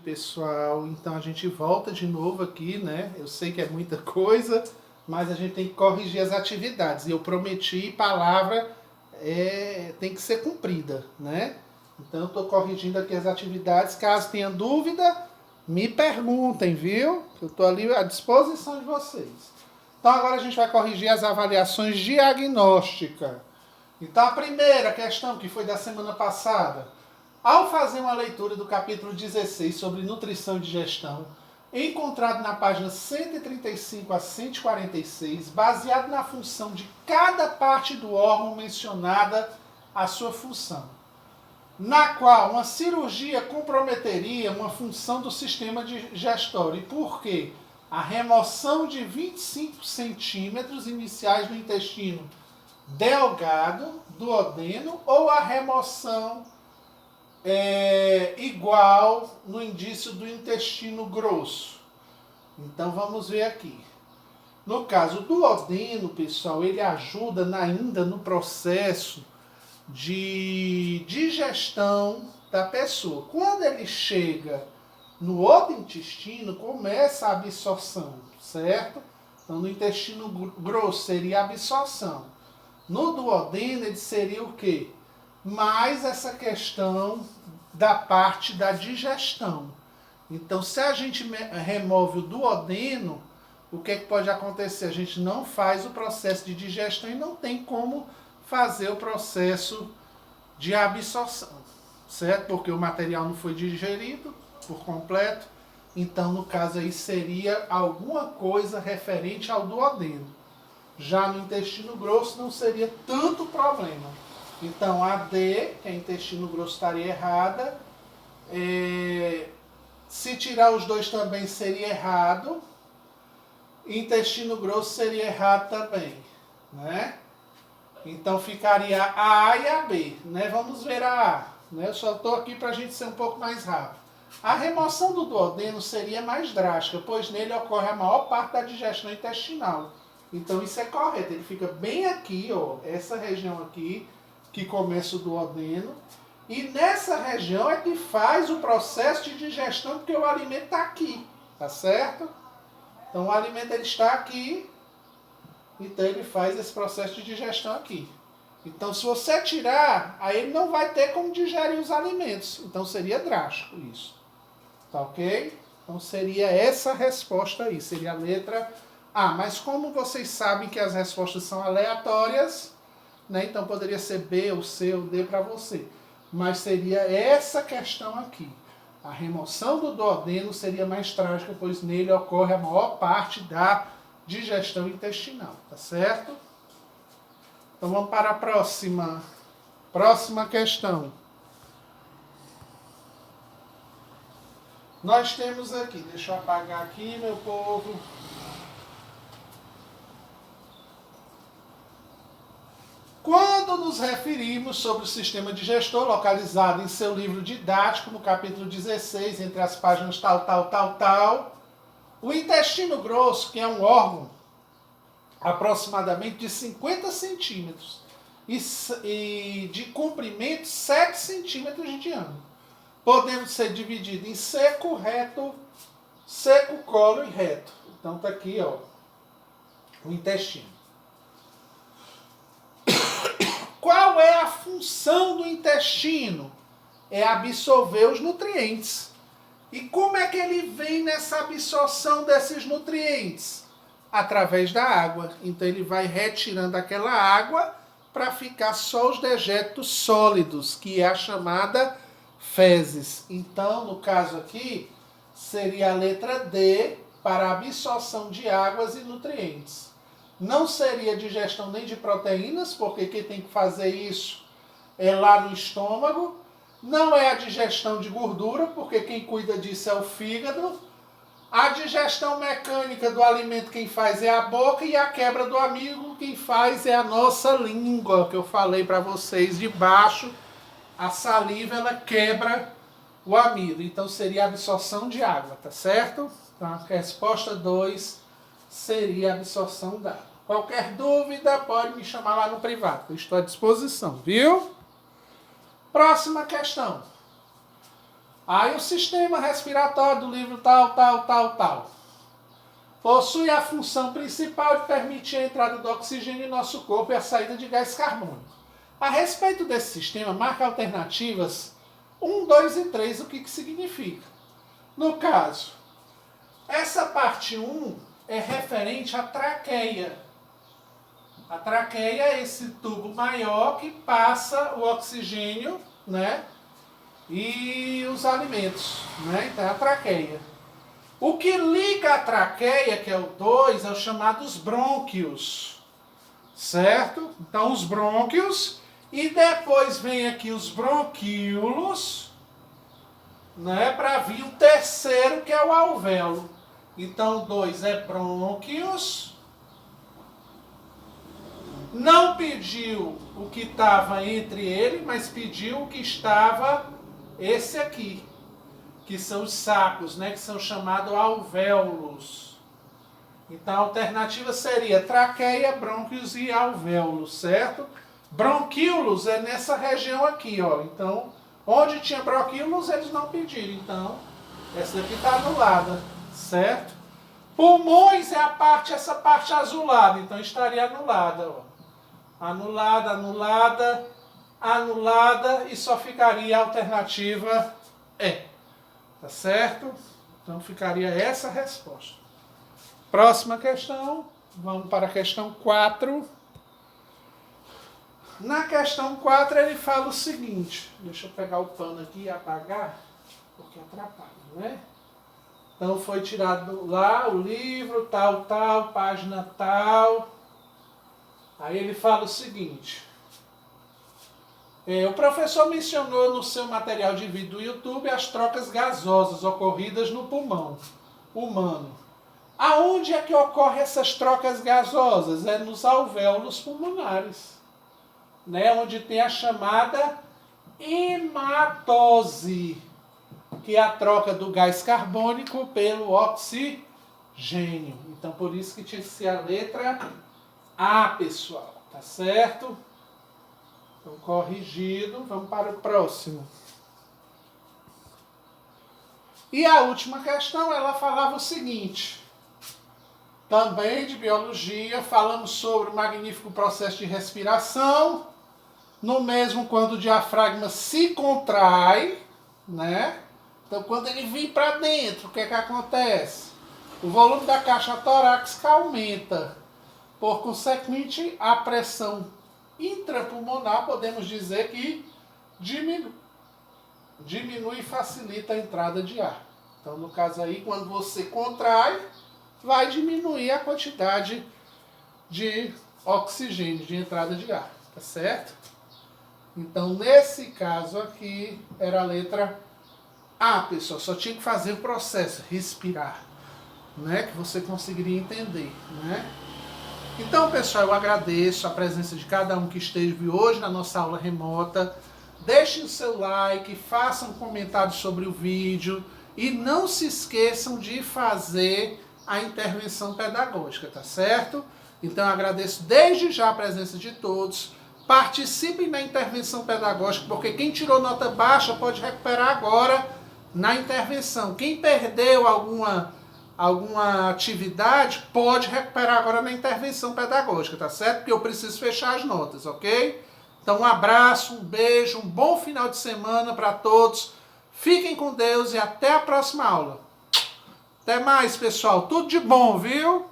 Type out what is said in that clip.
pessoal. Então a gente volta de novo aqui, né? Eu sei que é muita coisa, mas a gente tem que corrigir as atividades. E eu prometi, palavra tem que ser cumprida, né? Então eu estou corrigindo aqui as atividades. Caso tenha dúvida, me perguntem, viu? Eu estou ali à disposição de vocês. Então agora a gente vai corrigir as avaliações diagnósticas. Então a primeira questão, que foi da semana passada: ao fazer uma leitura do capítulo 16 sobre nutrição e digestão, encontrado na página 135 a 146, baseado na função de cada parte do órgão mencionada a sua função, na qual uma cirurgia comprometeria uma função do sistema digestório. E por quê? A remoção de 25 centímetros iniciais do intestino delgado, duodeno, ou a remoção igual no indício do intestino grosso. Então vamos ver aqui. No caso do duodeno, pessoal, ele ajuda ainda no processo de digestão da pessoa. Quando ele chega no outro intestino, começa a absorção, certo? Então no intestino grosso seria a absorção. No duodeno ele seria o quê? Mais essa questão da parte da digestão. Então, se a gente remove o duodeno, o que pode acontecer? A gente não faz o processo de digestão e não tem como fazer o processo de absorção, certo? Porque o material não foi digerido por completo. Então, no caso aí, seria alguma coisa referente ao duodeno. Já no intestino grosso não seria tanto problema. Então a D, que é intestino grosso, estaria errada. Se tirar os dois também seria errado. Intestino grosso seria errado também, né? Então ficaria a A e a B, né? Vamos ver a A, né? Eu só estou aqui para a gente ser um pouco mais rápido. A remoção do duodeno seria mais drástica, pois nele ocorre a maior parte da digestão intestinal. Então isso é correto, ele fica bem aqui, ó, essa região aqui, que começa o duodeno. E nessa região é que faz o processo de digestão, porque o alimento está aqui, tá certo? Então o alimento ele está aqui, então ele faz esse processo de digestão aqui. Então se você tirar, aí ele não vai ter como digerir os alimentos. Então seria drástico isso. Tá ok? Então seria essa resposta aí, seria a letra A. Mas como vocês sabem que as respostas são aleatórias, né? Então poderia ser B, ou C, ou D para você. Mas seria essa questão aqui. A remoção do duodeno seria mais trágica, pois nele ocorre a maior parte da digestão intestinal, tá certo? Então vamos para a próxima. Próxima questão. Nós temos aqui, deixa eu apagar aqui, meu povo. Quando nos referimos sobre o sistema digestor, localizado em seu livro didático, no capítulo 16, entre as páginas tal, o intestino grosso, que é um órgão aproximadamente de 50 centímetros e de comprimento 7 centímetros de diâmetro, podendo ser dividido em seco, reto, seco, colo e reto. Então tá aqui, ó, o intestino. Qual é a função do intestino? É absorver os nutrientes. E como é que ele vem nessa absorção desses nutrientes? Através da água. Então ele vai retirando aquela água para ficar só os dejetos sólidos, que é a chamada fezes. Então, no caso aqui, seria a letra D para absorção de águas e nutrientes. Não seria digestão nem de proteínas, porque quem tem que fazer isso é lá no estômago. Não é a digestão de gordura, porque quem cuida disso é o fígado. A digestão mecânica do alimento quem faz é a boca, e a quebra do amigo quem faz é a nossa língua, que eu falei para vocês de baixo. A saliva ela quebra o amido, então seria a absorção de água, tá certo? Então a resposta 2 seria a absorção da água. Qualquer dúvida pode me chamar lá no privado, eu estou à disposição, viu? Próxima questão. Aí o sistema respiratório do livro tal. Possui a função principal de permitir a entrada do oxigênio em nosso corpo e a saída de gás carbônico. A respeito desse sistema, marca alternativas 1, 2 e 3, o que significa. No caso, essa parte 1 é referente à traqueia. A traqueia é esse tubo maior que passa o oxigênio, né, e os alimentos, né? Então é a traqueia. O que liga a traqueia, que é o 2, é o chamado os brônquios, certo? Então os brônquios, e depois vem aqui os bronquíolos, né, para vir o terceiro, que é o alvéolo. Então 2 é brônquios. Não pediu o que estava entre ele, mas pediu o que estava esse aqui, que são os sacos, né, que são chamados alvéolos. Então a alternativa seria traqueia, brônquios e alvéolos, certo? Bronquíolos é nessa região aqui, ó. Então, onde tinha bronquíolos, eles não pediram. Então, essa daqui está anulada, certo? Pulmões é essa parte azulada, então estaria anulada, ó. Anulada, e só ficaria a alternativa E. Tá certo? Então ficaria essa a resposta. Próxima questão, vamos para a questão 4. Na questão 4 ele fala o seguinte, deixa eu pegar o pano aqui e apagar, porque atrapalha, né? Então foi tirado lá o livro, tal, página tal. Aí ele fala o seguinte, o professor mencionou no seu material de vídeo do YouTube as trocas gasosas ocorridas no pulmão humano. Aonde é que ocorrem essas trocas gasosas? É nos alvéolos pulmonares, né? Onde tem a chamada hematose, que é a troca do gás carbônico pelo oxigênio. Então por isso que tinha que ser a letra A, pessoal, tá certo? Então, corrigido, vamos para o próximo. E a última questão, ela falava o seguinte, também de biologia, falamos sobre o magnífico processo de respiração, no mesmo quando o diafragma se contrai, né? Então, quando ele vem para dentro, o que é que acontece? O volume da caixa torácica aumenta. Por consequente, a pressão intrapulmonar, podemos dizer que diminui e facilita a entrada de ar. Então, no caso aí, quando você contrai, vai diminuir a quantidade de oxigênio, de entrada de ar, tá certo? Então, nesse caso aqui, era a letra A, pessoal. Só tinha que fazer o processo, respirar, né? Que você conseguiria entender, né? Então, pessoal, eu agradeço a presença de cada um que esteve hoje na nossa aula remota. Deixem o seu like, façam um comentário sobre o vídeo e não se esqueçam de fazer a intervenção pedagógica, tá certo? Então, eu agradeço desde já a presença de todos. Participem da intervenção pedagógica, porque quem tirou nota baixa pode recuperar agora na intervenção. Quem perdeu alguma atividade, pode recuperar agora na intervenção pedagógica, tá certo? Porque eu preciso fechar as notas, ok? Então um abraço, um beijo, um bom final de semana para todos. Fiquem com Deus e até a próxima aula. Até mais, pessoal. Tudo de bom, viu?